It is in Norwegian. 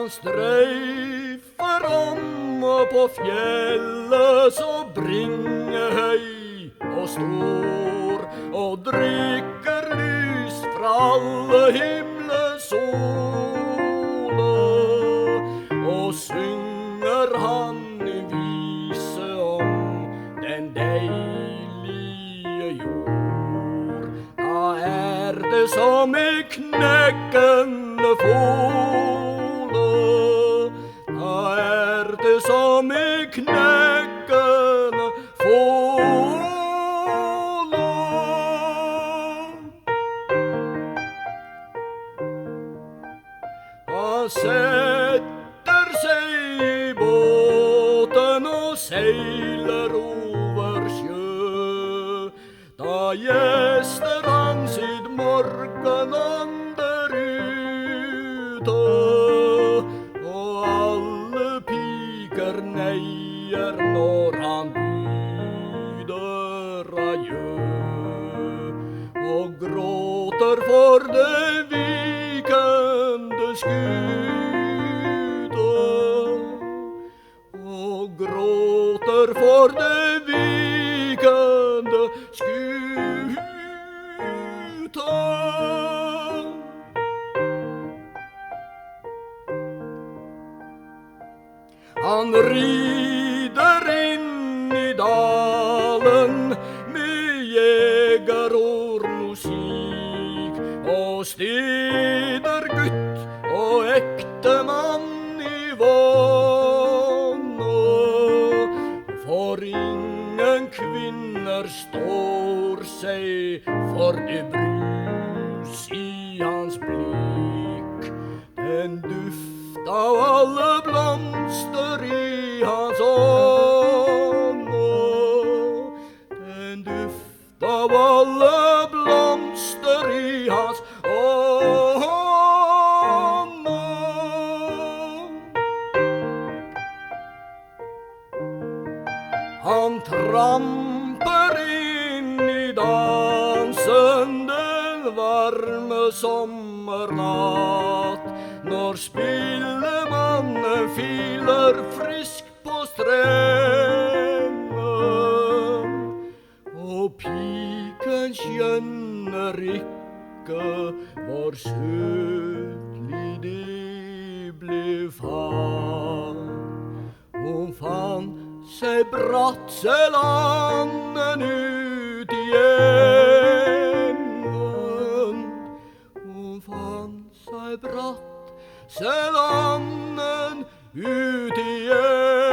han streifer om på fjellet så Bringehøy og står og drikker lys fra alle himmelsoler og synger han i vise om den deilige jord. Da det som i knekkende fole, da det som i knekkende fole. Han setter seg i båten og seiler over sjø, da gjester han sitt morgenander ute, og alle piker neier når han byder adjø, og gråter for det vikende skute, og gråter for det vikende skute. Han rider inn i dalen med jeger og musikk, og steder gutt og ektemann i vånå, for ingen kvinner står seg for det brus i hans blikk, den duft av alle blomster i hans ånde, den duft av alle blomster i hans ånde. Han tramper inn i dansen den varme sommernatt, når spillemannen filer frisk på strenden, og piken skjønner ikke hvor søtlig det ble fatt. Hun fant seg Brattselanden ut igjen, hun fant seg Brattselanden ut igjen.